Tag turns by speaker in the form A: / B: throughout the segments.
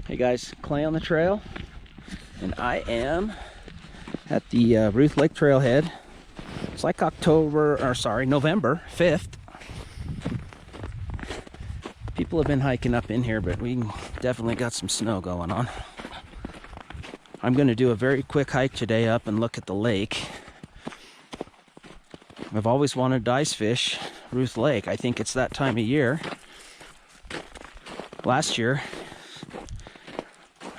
A: Hey guys, Clay on the trail, and I am at the Ruth Lake trailhead. It's like November 5th. People have been hiking up in here, but we definitely got some snow going on. I'm going to do a very quick hike today up and look at the lake. I've always wanted to ice fish Ruth Lake. I think it's that time of year. Last year,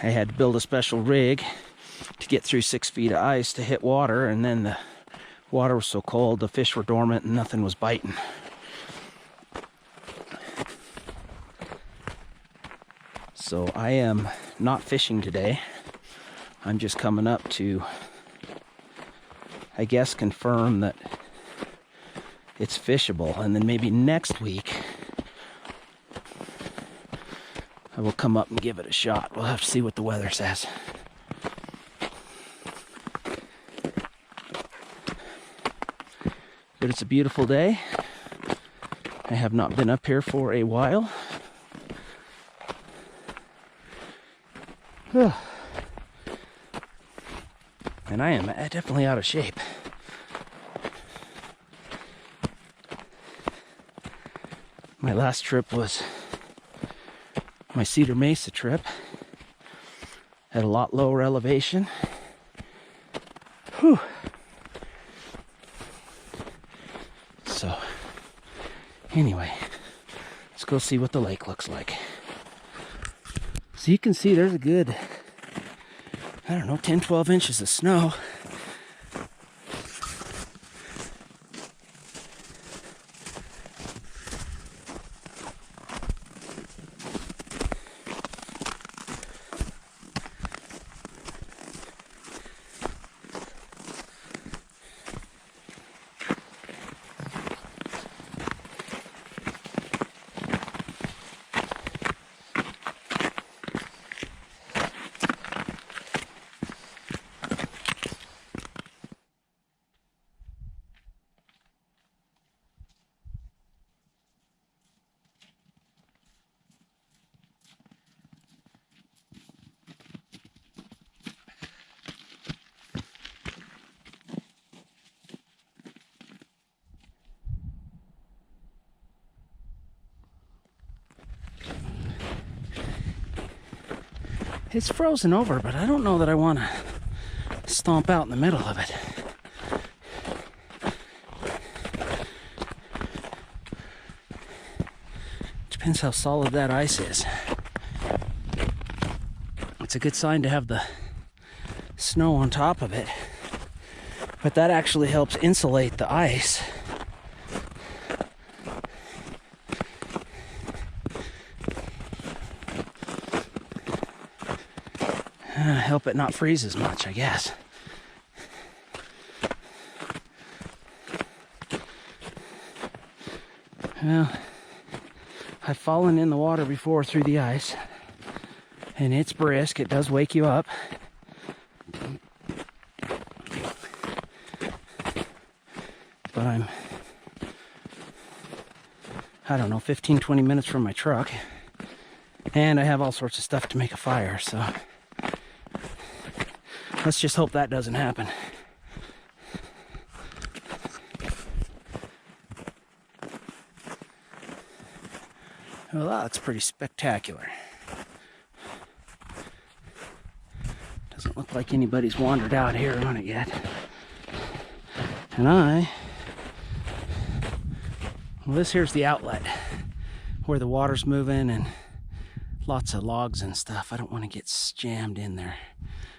A: I had to build a special rig to get through 6 feet of ice to hit water, and then the water was so cold, the fish were dormant and nothing was biting. So I am not fishing today. I'm just coming up to, I guess, confirm that it's fishable, and then maybe next week I will come up and give it a shot. We'll have to see what the weather says. But it's a beautiful day. I have not been up here for a while. And I am definitely out of shape. My last trip was my Cedar Mesa trip at a lot lower elevation. Whew. So, anyway, let's go see what the lake looks like. So you can see there's a good, 10, 12 inches of snow. It's frozen over, but I don't know that I want to stomp out in the middle of it. Depends how solid that ice is. It's a good sign to have the snow on top of it, but that actually helps insulate the ice. Help it not freeze as much, I guess. Well, I've fallen in the water before through the ice, and it's brisk. It does wake you up. But I'm, 15, 20 minutes from my truck, and I have all sorts of stuff to make a fire, so let's just hope that doesn't happen. Well, that looks pretty spectacular. Doesn't look like anybody's wandered out here on it yet. And this here's the outlet where the water's moving and lots of logs and stuff. I don't want to get jammed in there.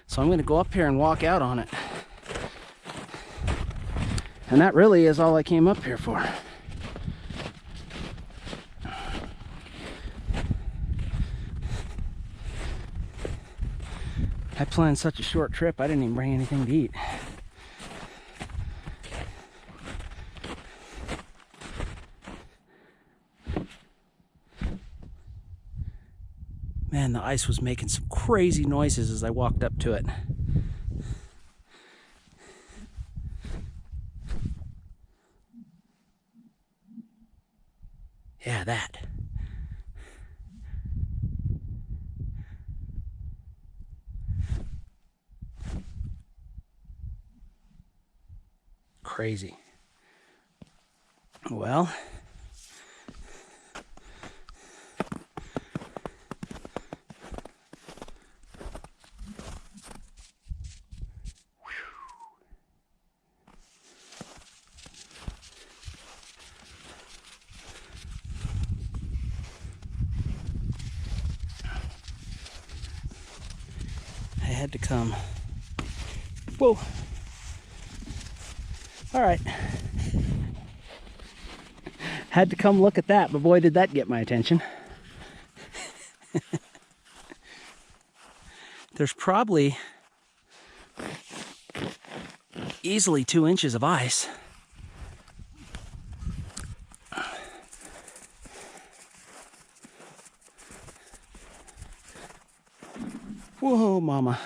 A: So I'm going to go up here and walk out on it. And that really is all I came up here for. I planned such a short trip, I didn't even bring anything to eat. Man, the ice was making some crazy noises as I walked up to it. Yeah, that. crazy. Well, I had to come. Whoa. All right. Had to come look at that, but boy, did that get my attention. There's probably easily 2 inches of ice. Whoa, mama.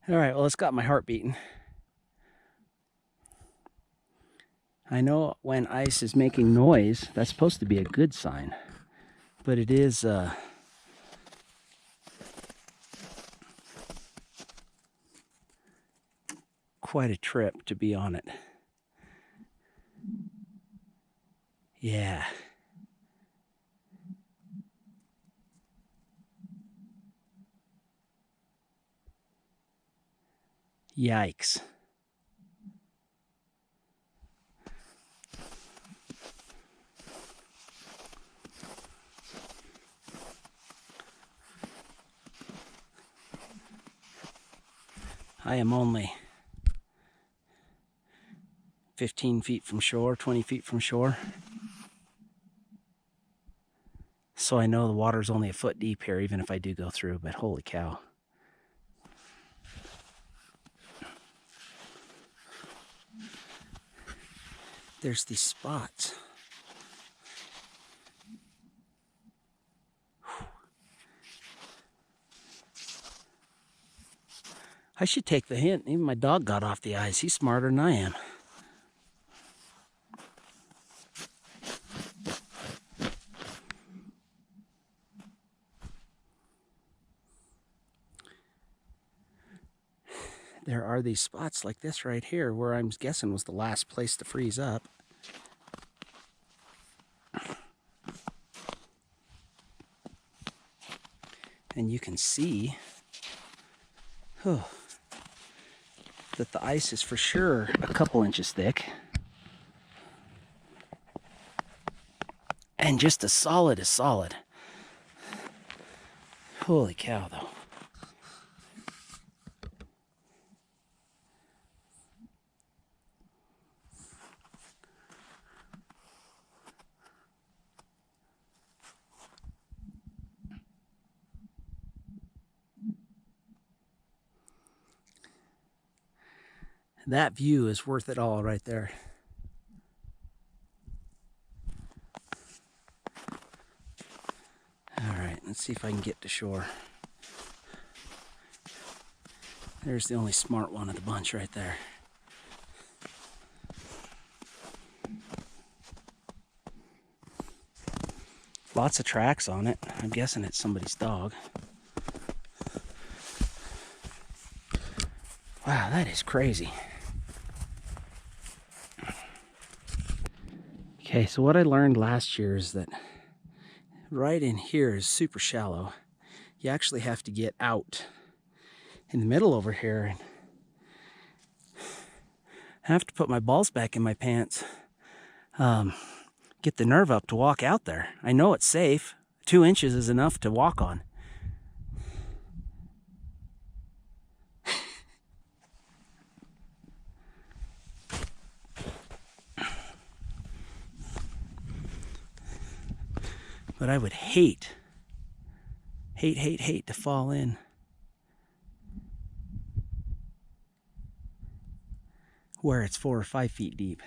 A: All right, well, it's got my heart beating. I know when ice is making noise, that's supposed to be a good sign, but it is quite a trip to be on it. Yeah. Yikes. I am only 15 feet from shore, 20 feet from shore. So I know the water's only a foot deep here, even if I do go through, but holy cow. There's these spots. I should take the hint. Even my dog got off the ice. He's smarter than I am. There are these spots like this right here where I'm guessing was the last place to freeze up. And you can see that the ice is for sure a couple inches thick. And just as solid as solid. Holy cow, though. That view is worth it all right there. All right, let's see if I can get to shore. There's the only smart one of the bunch right there. Lots of tracks on it. I'm guessing it's somebody's dog. Wow, that is crazy. Okay, so what I learned last year is that right in here is super shallow. You actually have to get out in the middle over here. And I have to put my balls back in my pants. Get the nerve up to walk out there. I know it's safe. 2 inches is enough to walk on. But I would hate to fall in. Where it's 4 or 5 feet deep.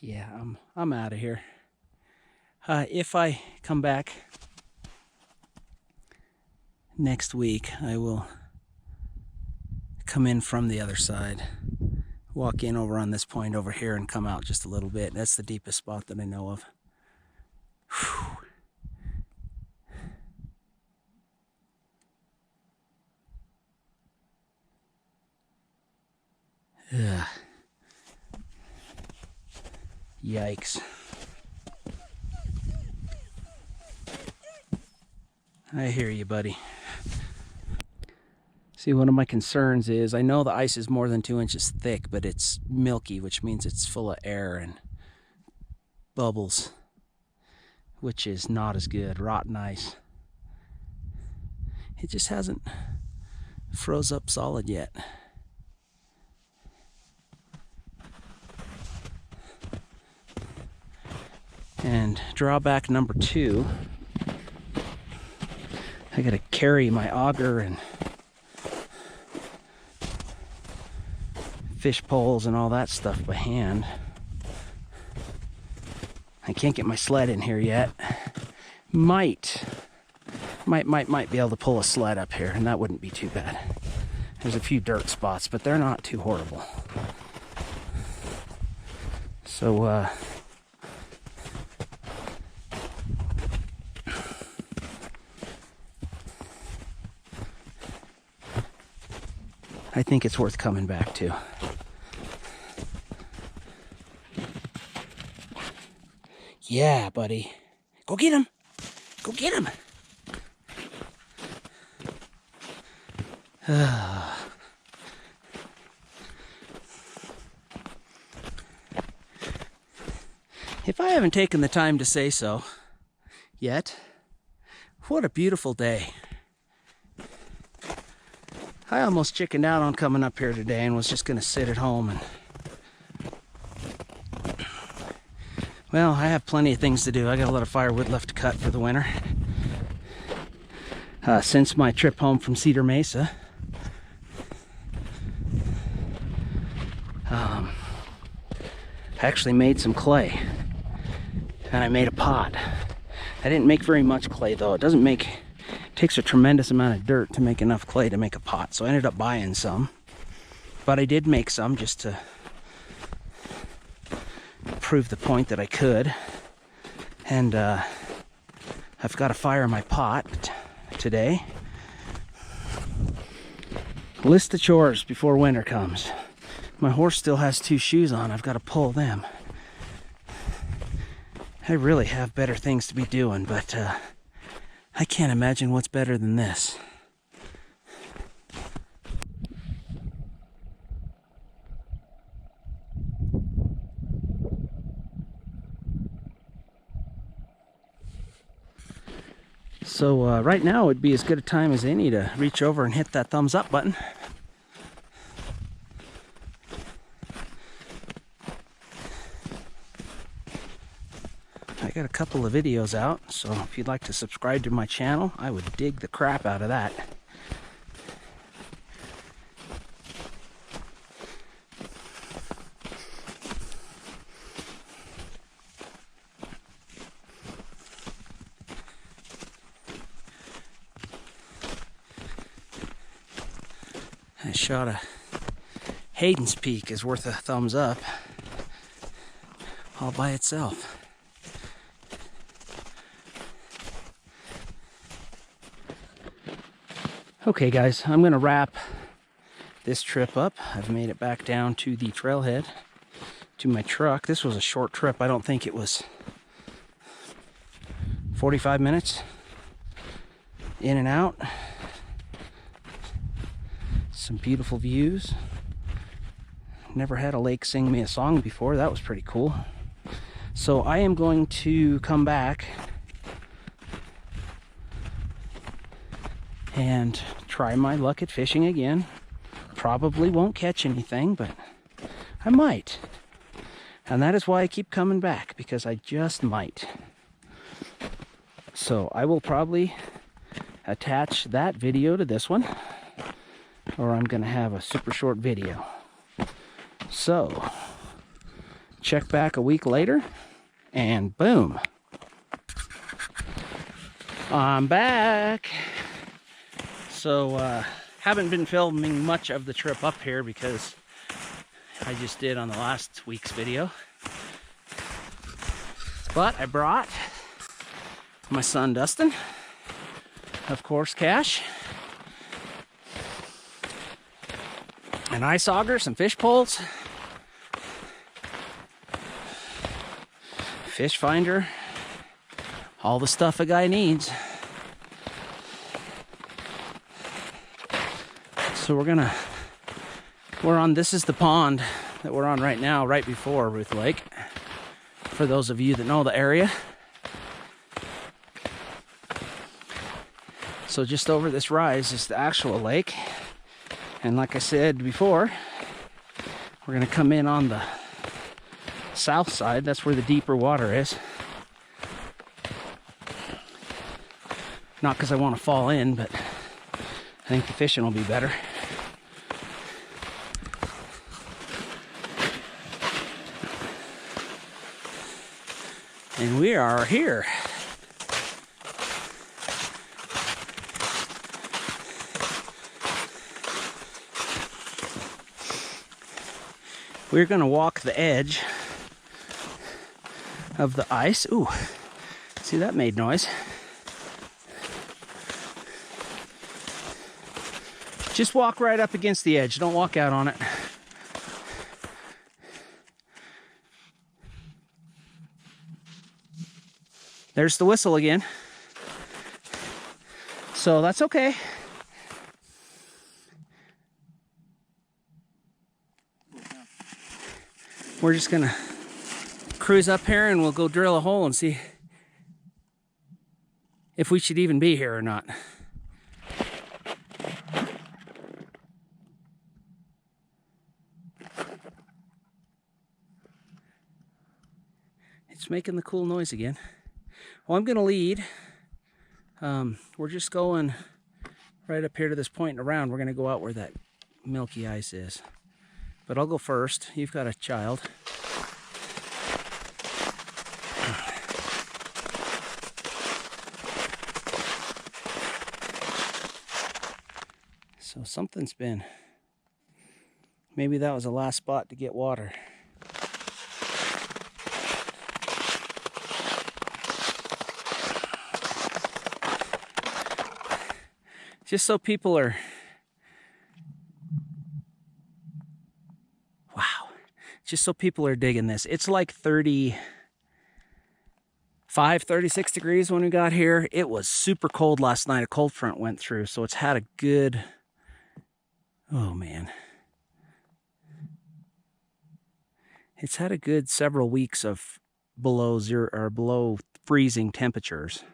A: Yeah, I'm out of here. If I come back next week, I will come in from the other side, walk in over on this point over here and come out just a little bit. That's the deepest spot that I know of. Whew. Ugh. Yikes. I hear you, buddy. See, one of my concerns is, I know the ice is more than 2 inches thick, but it's milky, which means it's full of air and bubbles, which is not as good. Rotten ice. It just hasn't froze up solid yet. And drawback number 2, I gotta carry my auger and fish poles and all that stuff by hand. I can't get my sled in here yet. Might be able to pull a sled up here, and that wouldn't be too bad. There's a few dirt spots, but they're not too horrible. So, I think it's worth coming back to. Yeah, buddy. Go get him. Go get him. If I haven't taken the time to say so yet, what a beautiful day. I almost chickened out on coming up here today and was just going to sit at home and... Well, I have plenty of things to do. I got a lot of firewood left to cut for the winter. Since my trip home from Cedar Mesa, I actually made some clay. And I made a pot. I didn't make very much clay though. It takes a tremendous amount of dirt to make enough clay to make a pot. So I ended up buying some. But I did make some just to prove the point that I could. And I've got to fire my pot today. List of chores before winter comes. My horse still has 2 shoes on. I've got to pull them. I really have better things to be doing, but I can't imagine what's better than this. So right now would be as good a time as any to reach over and hit that thumbs up button. I got a couple of videos out, so if you'd like to subscribe to my channel, I would dig the crap out of that. A shot of Hayden's Peak is worth a thumbs up all by itself. Okay guys, I'm gonna wrap this trip up. I've made it back down to the trailhead to my truck. This was a short trip. I don't think it was 45 minutes in and out. Some beautiful views. Never had a lake sing me a song before. That was pretty cool. So I am going to come back and try my luck at fishing again. Probably won't catch anything, but I might. And that is why I keep coming back, because I just might. So I will probably attach that video to this one, or I'm going to have a super short video. So Check back a week later, and boom. I'm back. So, haven't been filming much of the trip up here because I just did on the last week's video. But I brought my son Dustin, of course, Cash, an ice auger, some fish poles, fish finder, all the stuff a guy needs. So we're on, this is the pond that we're on right now, right before Ruth Lake, for those of you that know the area. So just over this rise is the actual lake. And like I said before, we're gonna come in on the south side. That's where the deeper water is. Not because I want to fall in, but I think the fishing will be better. And we are here. We're gonna walk the edge of the ice. Ooh, see, that made noise. Just walk right up against the edge. Don't walk out on it. There's the whistle again. So that's okay. We're just gonna cruise up here and we'll go drill a hole and see if we should even be here or not. It's making the cool noise again. Well, I'm gonna lead. We're just going right up here to this point and around. We're gonna go out where that milky ice is. But I'll go first. You've got a child. So something's been, maybe that was the last spot to get water. Just so people are, wow, just so people are digging this. It's like 35, 36 degrees when we got here. It was super cold last night. A cold front went through, so it's had a good, oh man. It's had a good several weeks of below zero or below freezing temperatures.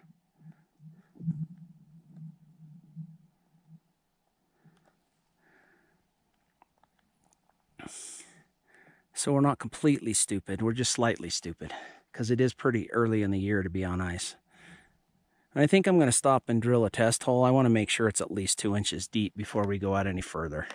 A: So we're not completely stupid, we're just slightly stupid, because it is pretty early in the year to be on ice. And I think I'm going to stop and drill a test hole. I want to make sure it's at least 2 inches deep before we go out any further.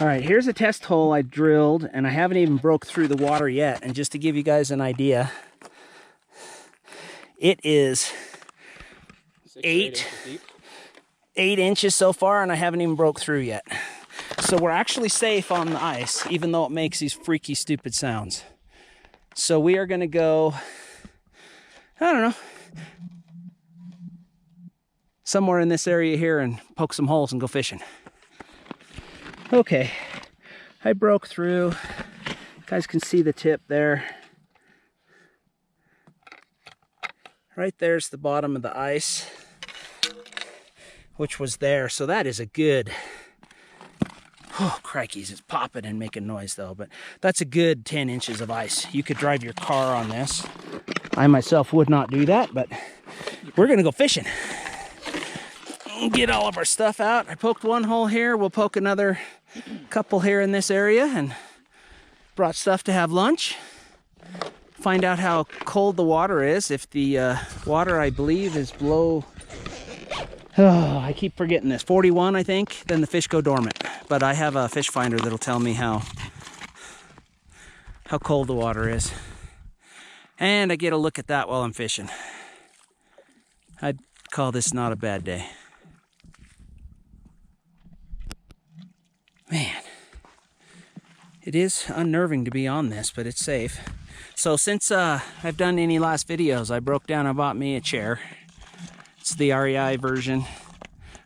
A: All right, here's a test hole I drilled, and I haven't even broke through the water yet. And just to give you guys an idea, it is 8 inches so far, and I haven't even broke through yet. So we're actually safe on the ice, even though it makes these freaky, stupid sounds. So we are gonna go, I don't know, somewhere in this area here and poke some holes and go fishing. Okay, I broke through. You guys can see the tip there. Right there's the bottom of the ice, which was there. So that is a good, oh, crikeys, it's popping and making noise though, but that's a good 10 inches of ice. You could drive your car on this. I myself would not do that, but we're gonna go fishing. Get all of our stuff out. I poked one hole here, we'll poke another couple here in this area and brought stuff to have lunch. Find out how cold the water is. If the water, I believe, is below, oh, I keep forgetting this, 41, I think, then the fish go dormant. But I have a fish finder that'll tell me how cold the water is. And I get a look at that while I'm fishing. I'd call this not a bad day. Man, it is unnerving to be on this, but it's safe. So since I've done any last videos, I broke down and bought me a chair. It's the REI version.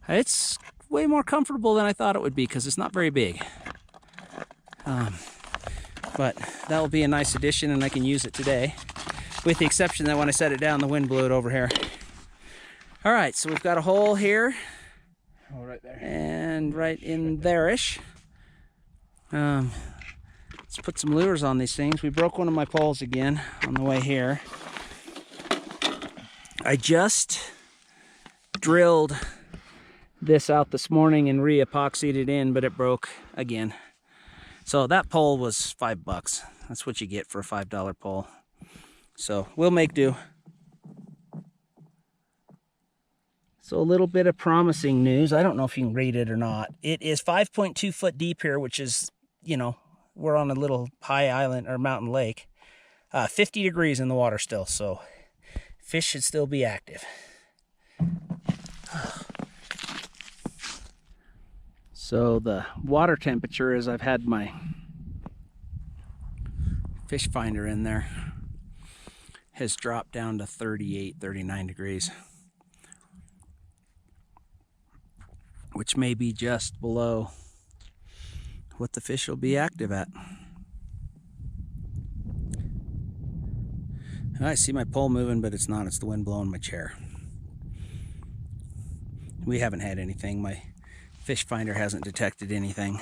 A: It's way more comfortable than I thought it would be because it's not very big. But that will be a nice addition and I can use it today. With the exception that when I set it down, the wind blew it over here. All right, so we've got a hole here.
B: Oh, right there.
A: And right in there-ish. Let's put some lures on these things. We broke one of my poles again on the way here. I just drilled this out this morning and re-epoxied it in, but it broke again. So that pole was $5. That's what you get for a $5 pole. So we'll make do. So a little bit of promising news. I don't know if you can read it or not. It is 5.2 foot deep here, which is, you know, we're on a little high island or mountain lake. 50 degrees in the water still, so fish should still be active. So the water temperature, as I've had my fish finder in there, has dropped down to 38, 39 degrees. Which may be just below what the fish will be active at. I see my pole moving, but it's not. It's the wind blowing my chair. We haven't had anything. My fish finder hasn't detected anything.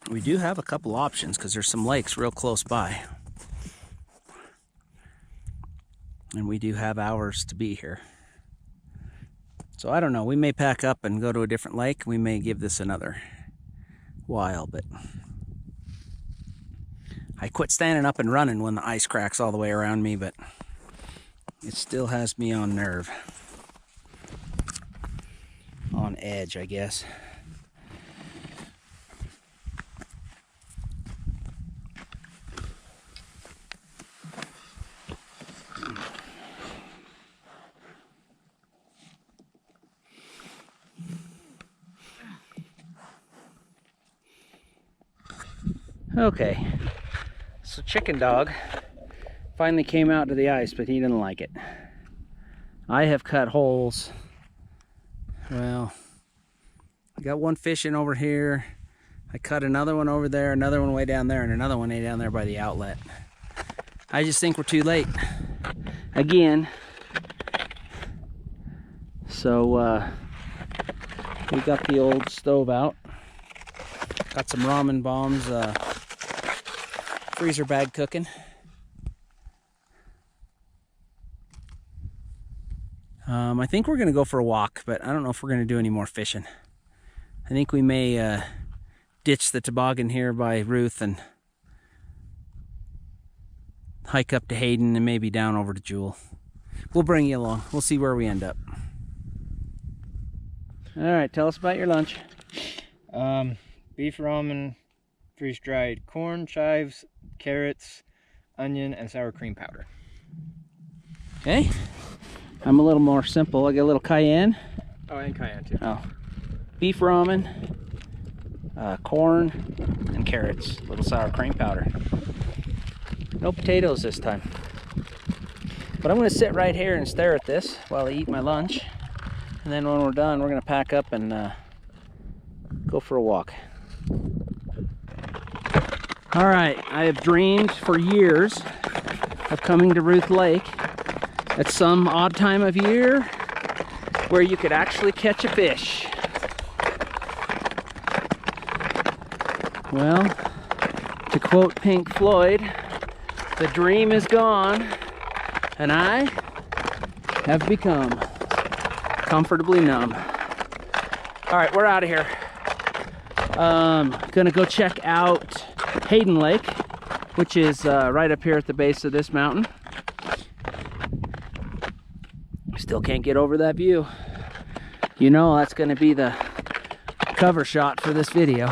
A: We do have a couple options because there's some lakes real close by. And we do have hours to be here. So I don't know, we may pack up and go to a different lake. We may give this another while, but I quit standing up and running when the ice cracks all the way around me, but it still has me on nerve. On edge, I guess. Okay, so Chicken Dog finally came out to the ice, but he didn't like it. I have cut holes. Well, I got one fishing over here. I cut another one over there, another one way down there, and another one way down there by the outlet. I just think we're too late. Again. So, we got the old stove out. Got some ramen bombs, freezer bag cooking. I think we're gonna go for a walk, but I don't know if we're gonna do any more fishing. I think we may ditch the toboggan here by Ruth and hike up to Hayden and maybe down over to Jewell. We'll bring you along. We'll see where we end up. All right, tell us about your lunch.
B: Beef ramen, freeze-dried corn, chives, carrots, onion, and sour cream powder.
A: Okay. I'm a little more simple. I got a little cayenne.
B: Oh, and cayenne too.
A: Oh. Beef ramen, corn, and carrots. A little sour cream powder. No potatoes this time. But I'm going to sit right here and stare at this while I eat my lunch. And then when we're done, we're going to pack up and go for a walk. All right, I have dreamed for years of coming to Ruth Lake at some odd time of year where you could actually catch a fish. Well, to quote Pink Floyd, the dream is gone and I have become comfortably numb. All right, we're out of here. Gonna go check out Hayden Lake, which is right up here at the base of this mountain. Still can't get over that view. You know that's gonna be the cover shot for this video.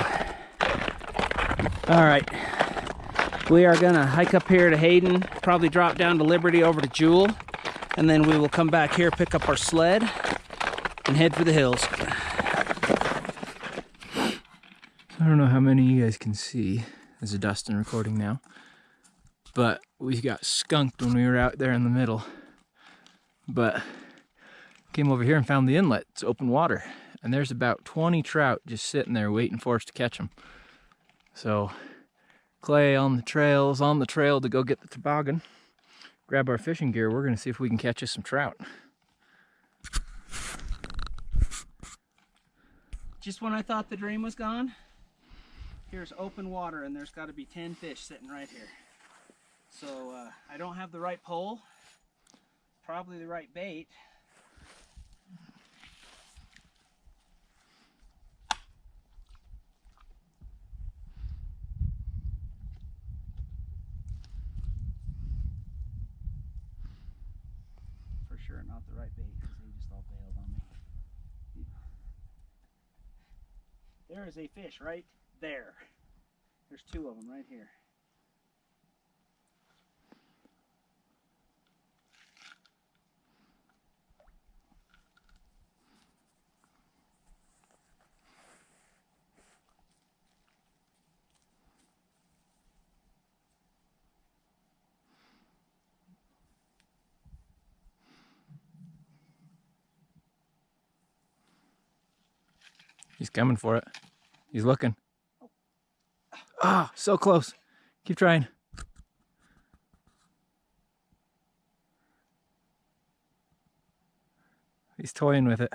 A: All right, we are gonna hike up here to Hayden, probably drop down to Liberty over to Jewell, and then we will come back here, pick up our sled, and head for the hills.
B: I don't know how many of you guys can see. This is Dustin recording now. But we got skunked when we were out there in the middle. But came over here and found the inlet. It's open water. And there's about 20 trout just sitting there waiting for us to catch them. So Clay on the trail to go get the toboggan. Grab our fishing gear. We're going to see if we can catch us some trout.
A: Just when I thought the dream was gone, here's open water, and there's got to be 10 fish sitting right here. So I don't have the right pole, probably the right bait. For sure not the right bait, because they just all bailed on me. There is a fish right there. There's 2 of them right here.
B: He's coming for it. He's looking. Ah, oh, so close. Keep trying. He's toying with it.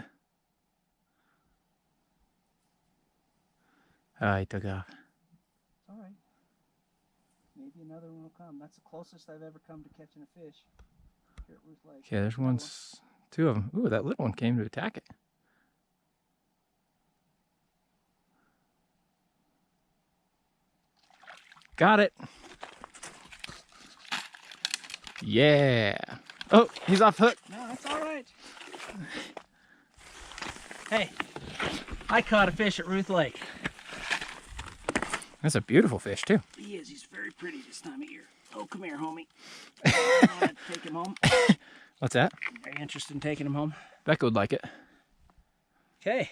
B: Ah, he took off.
A: It's all right. Maybe another one will come. That's the closest I've ever come to catching a fish here at Ruth Lake.
B: Okay, there's one. 2 of them. Ooh, that little one came to attack it. Got it. Yeah. Oh, he's off hook.
A: No, that's all right. Hey, I caught a fish at Ruth Lake.
B: That's a beautiful fish, too.
A: He is. He's very pretty this time of year. Oh, come here, homie. I want to take him home.
B: What's that?
A: Are you interested in taking him home?
B: Becca would like it.
A: Okay.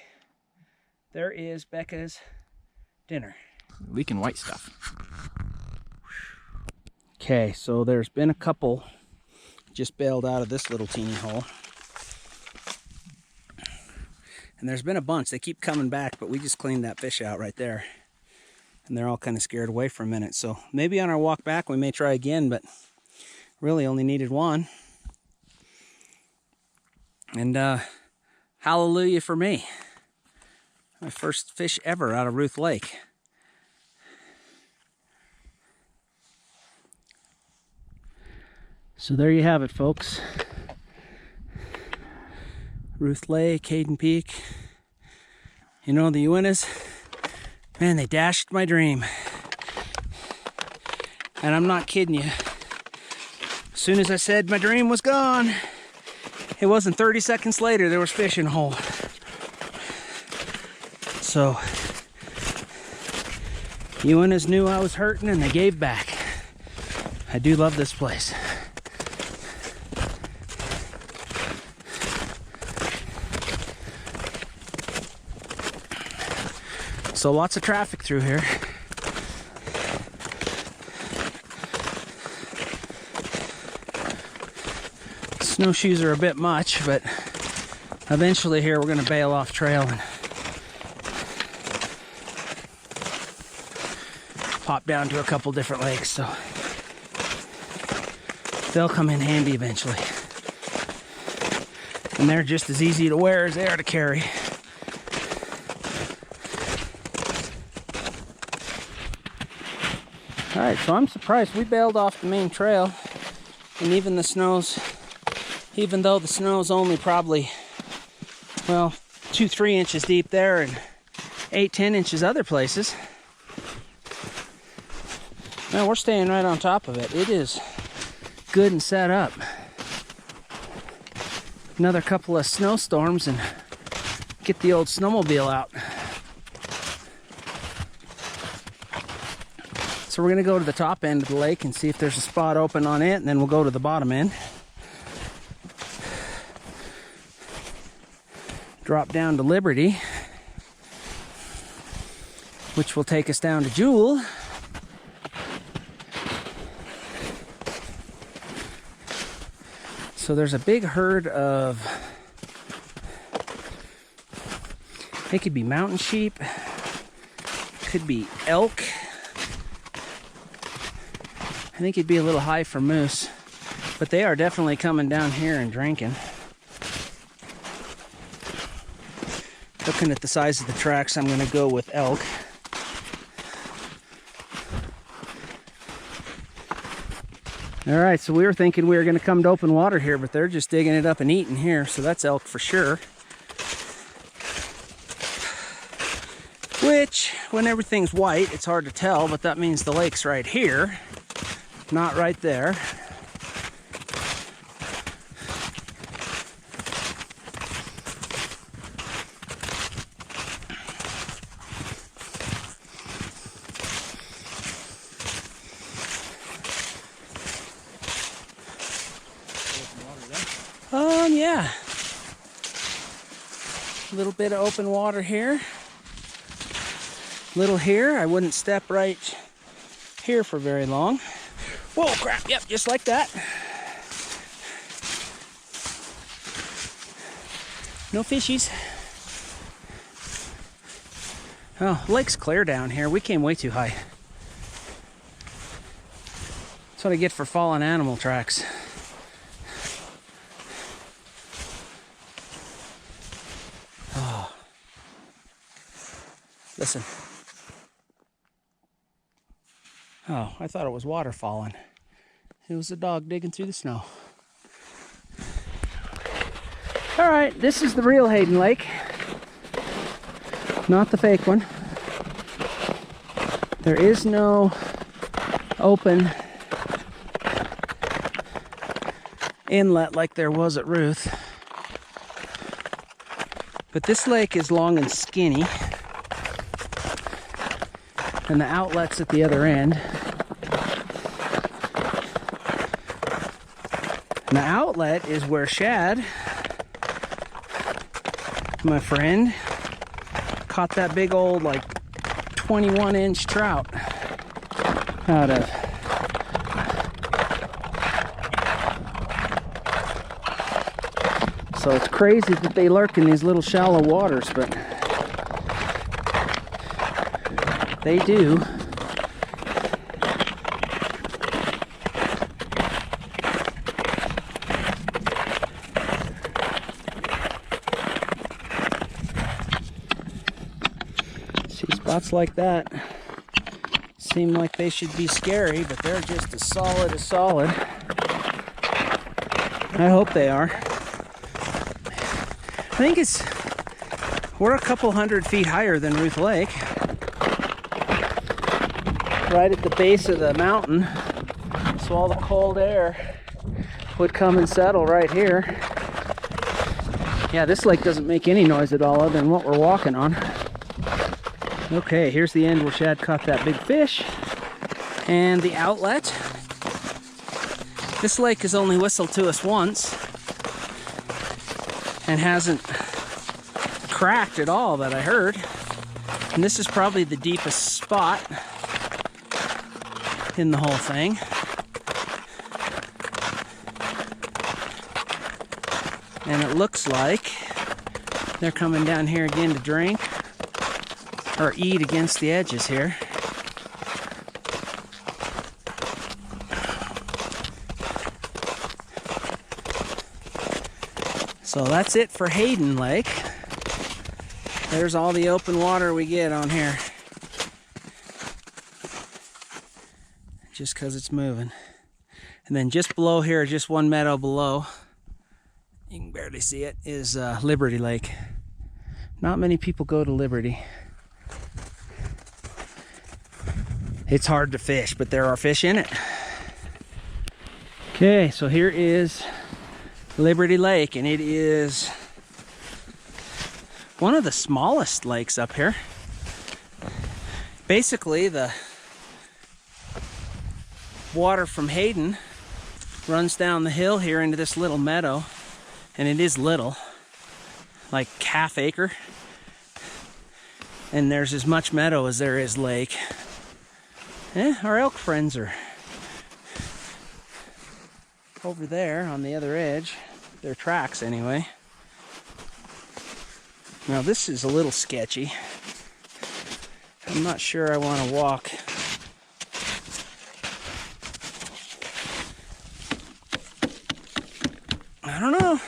A: There is Becca's dinner.
B: Leaking white stuff.
A: Okay, so there's been a couple just bailed out of this little teeny hole. And there's been a bunch. They keep coming back, but we just cleaned that fish out right there. And they're all kind of scared away for a minute. So maybe on our walk back we may try again, but really only needed one. And hallelujah for me. My first fish ever out of Ruth Lake. So there you have it, folks. Ruth Lake, Hayden Peak. You know, the Uintas, man, they dashed my dream. And I'm not kidding you. As soon as I said my dream was gone, it wasn't 30 seconds later, there was fish in the hole. So, Uintas knew I was hurting and they gave back. I do love this place. So lots of traffic through here. Snowshoes are a bit much, but eventually here we're going to bail off trail and pop down to a couple different lakes, so they'll come in handy eventually. And they're just as easy to wear as they are to carry. Alright, so I'm surprised we bailed off the main trail, and even though the snow's only probably, well, 2-3 inches deep there and 8-10 inches other places. Now we're staying right on top of it. It is good and set up. Another couple of snowstorms and get the old snowmobile out. So we're gonna go to the top end of the lake and see if there's a spot open on it, and then we'll go to the bottom end. Drop down to Liberty, which will take us down to Jewell. So there's a big herd of, they could be mountain sheep, could be elk. I think it'd be a little high for moose, but they are definitely coming down here and drinking. Looking at the size of the tracks, I'm going to go with elk. All right, so we were thinking we were going to come to open water here, but they're just digging it up and eating here, so that's elk for sure. Which, when everything's white, it's hard to tell, but that means the lake's right here, not right there. Yeah. A little bit of open water here. Little here. I wouldn't step right here for very long. Whoa, crap. Yep, just like that. No fishies. Oh, lake's clear down here. We came way too high. That's what I get for fallen animal tracks. Oh. Listen. Oh, I thought it was water falling. It was a dog digging through the snow. All right, this is the real Hayden Lake, not the fake one. There is no open inlet like there was at Ruth. But this lake is long and skinny, and the outlet's at the other end. And the outlet is where Shad, my friend, caught that big old like 21-inch trout out of. So it's crazy that they lurk in these little shallow waters, but they do. See, spots like that seem like they should be scary, but they're just as solid as solid. I hope they are. I think we're a couple 100 feet higher than Ruth Lake. Right at the base of the mountain. So all the cold air would come and settle right here. Yeah, this lake doesn't make any noise at all other than what we're walking on. Okay, here's the end where Shad caught that big fish. And the outlet. This lake has only whistled to us once. And hasn't cracked at all that I heard. And this is probably the deepest spot in the whole thing. And it looks like they're coming down here again to drink or eat against the edges here. So that's it for Hayden Lake. There's all the open water we get on here. Just because it's moving. And then just below here, just one meadow below, you can barely see it, is Liberty Lake. Not many people go to Liberty. It's hard to fish, but there are fish in it. Okay, so here is Liberty Lake, and it is one of the smallest lakes up here. Basically, the water from Hayden runs down the hill here into this little meadow, and it is little, like half acre. And there's as much meadow as there is lake. Our elk friends are over there on the other edge. Their tracks anyway. Now this is a little sketchy. I'm not sure I want to walk I don't know.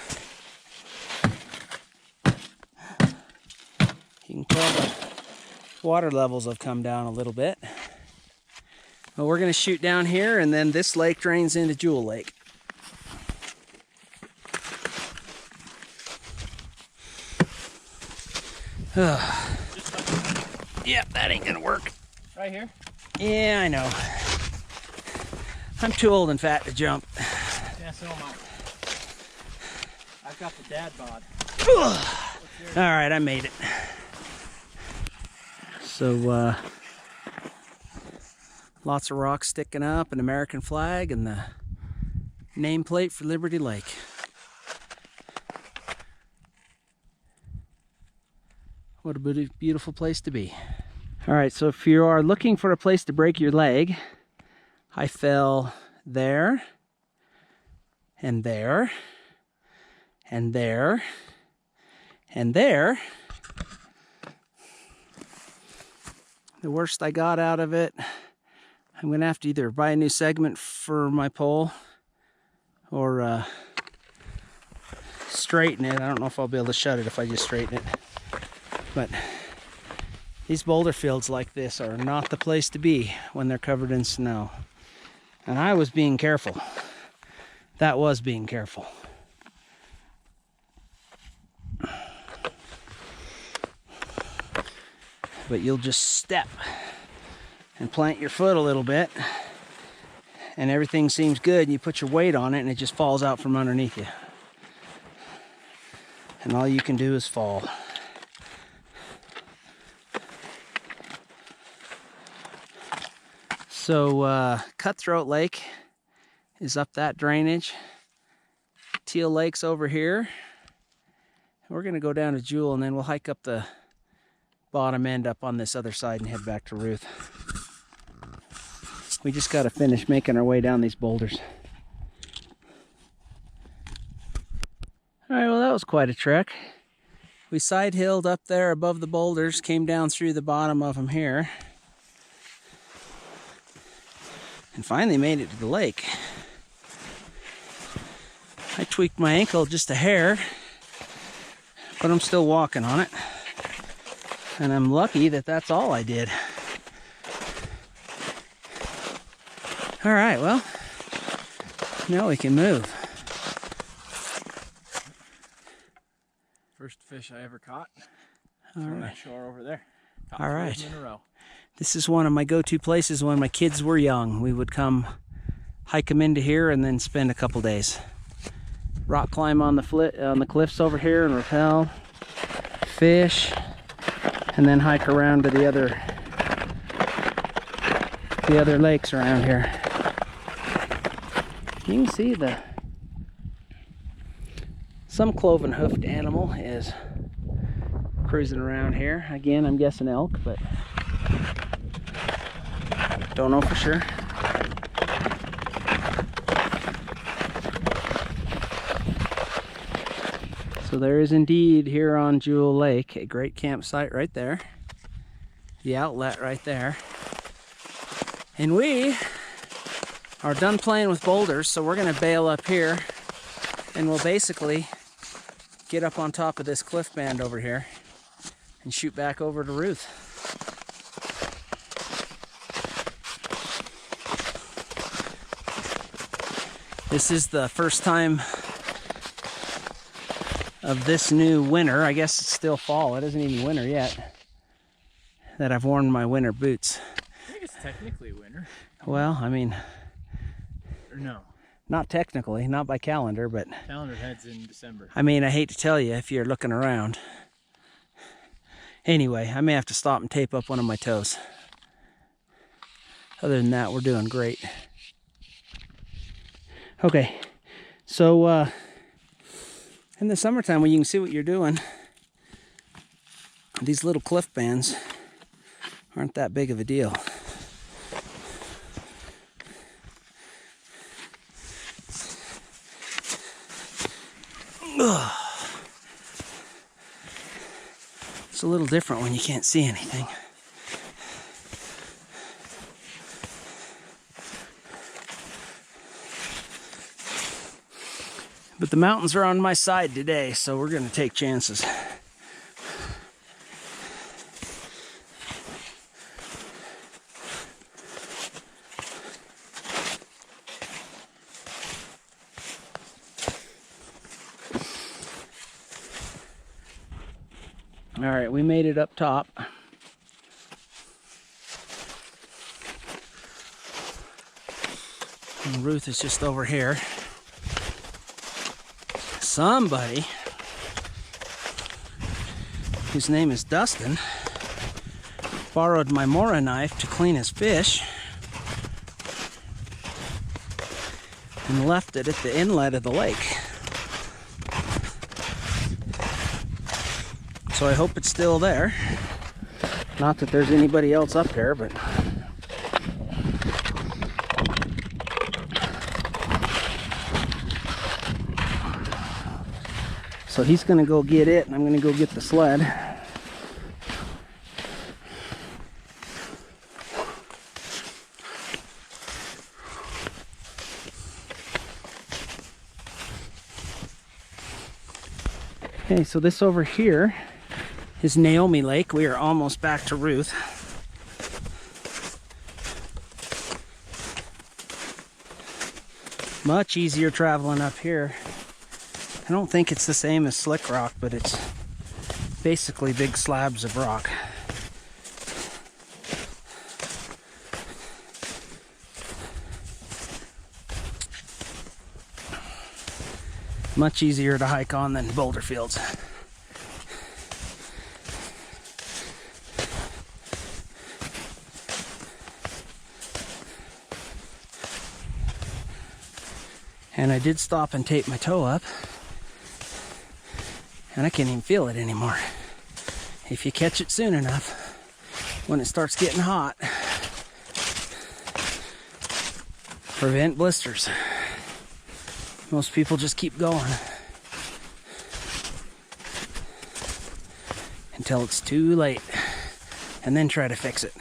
A: You can tell the water levels have come down a little bit. Well, we're going to shoot down here, and then this lake drains into Jewell Lake. Yep, that ain't going to work.
B: Right here?
A: Yeah, I know. I'm too old and fat to jump.
B: Yeah, so am I. I've got the dad bod.
A: All right, I made it. So, lots of rocks sticking up, an American flag, and the nameplate for Liberty Lake. What a beautiful place to be. All right, so if you are looking for a place to break your leg, I fell there, and there, and there, and there. The worst I got out of it, I'm gonna have to either buy a new segment for my pole or straighten it. I don't know if I'll be able to shut it if I just straighten it. But these boulder fields like this are not the place to be when they're covered in snow. And I was being careful. That was being careful. But you'll just step and plant your foot a little bit, and everything seems good, and you put your weight on it and it just falls out from underneath you. And all you can do is fall. So Cutthroat Lake is up that drainage. Teal Lake's over here. We're gonna go down to Jewell, and then we'll hike up the bottom end up on this other side and head back to Ruth. We just got to finish making our way down these boulders. All right, well, that was quite a trek. We side hilled up there above the boulders, came down through the bottom of them here, and finally made it to the lake. I tweaked my ankle just a hair, but I'm still walking on it. And I'm lucky that that's all I did. All right, well, now we can move.
B: First fish I ever caught.
A: All
B: From
A: right.
B: that shore over there. Caught
A: All
B: 4
A: right.
B: in a row.
A: This is one of my go-to places when my kids were young. We would come hike them into here and then spend a couple days. Rock climb on the cliffs over here and rappel, fish, and then hike around to the other lakes around here. You can see some cloven-hoofed animal is cruising around here. Again, I'm guessing elk, but don't know for sure. So there is indeed here on Jewell Lake a great campsite right there. The outlet right there. And we are done playing with boulders, so we're gonna bail up here and we'll basically get up on top of this cliff band over here and shoot back over to Ruth. This is the first time of this new winter. I guess it's still fall. It isn't even winter yet. That I've worn my winter boots.
B: I think it's technically winter.
A: Well, I mean,
B: Or no.
A: not technically, not by calendar, but
B: Calendar heads in December.
A: I mean, I hate to tell you if you're looking around. Anyway, I may have to stop and tape up one of my toes. Other than that, we're doing great. Okay, so in the summertime when you can see what you're doing, these little cliff bands aren't that big of a deal. Ugh. It's a little different when you can't see anything. But the mountains are on my side today, so we're going to take chances. All right, we made it up top. And Ruth is just over here. Somebody, whose name is Dustin, borrowed my Mora knife to clean his fish and left it at the inlet of the lake. So I hope it's still there. Not that there's anybody else up there, but so he's gonna go get it, and I'm gonna go get the sled. Okay, so this over here is Naomi Lake. We are almost back to Ruth. Much easier traveling up here. I don't think it's the same as slick rock, but it's basically big slabs of rock. Much easier to hike on than Boulder Fields. And I did stop and tape my toe up, and I can't even feel it anymore. If you catch it soon enough, when it starts getting hot, prevent blisters. Most people just keep going until it's too late, and then try to fix it.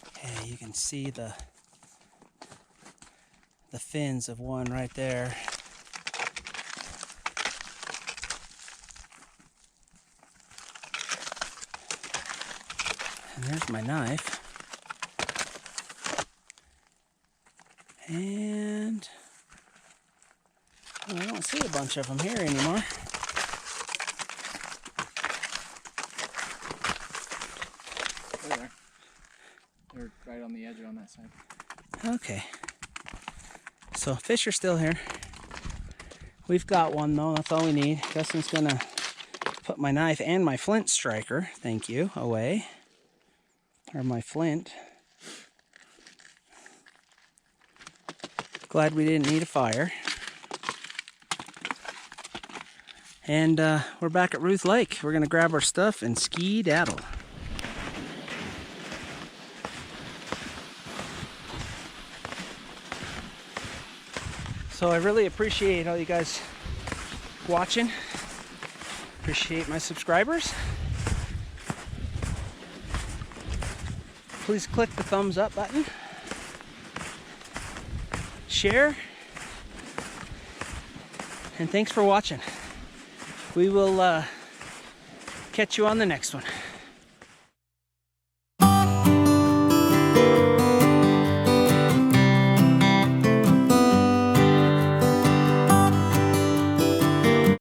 A: Okay, you can see the fins of one right there. And there's my knife. And I don't see a bunch of them here anymore.
B: There. They're right on the edge on that side.
A: Okay. So fish are still here. We've got one though, that's all we need. Dustin's gonna put my knife and my flint striker, thank you, away. Or my flint. Glad we didn't need a fire. And we're back at Ruth Lake. We're gonna grab our stuff and ski-daddle. So I really appreciate all you guys watching. Appreciate my subscribers. Please click the thumbs up button. Share. And thanks for watching. We will catch you on the next one.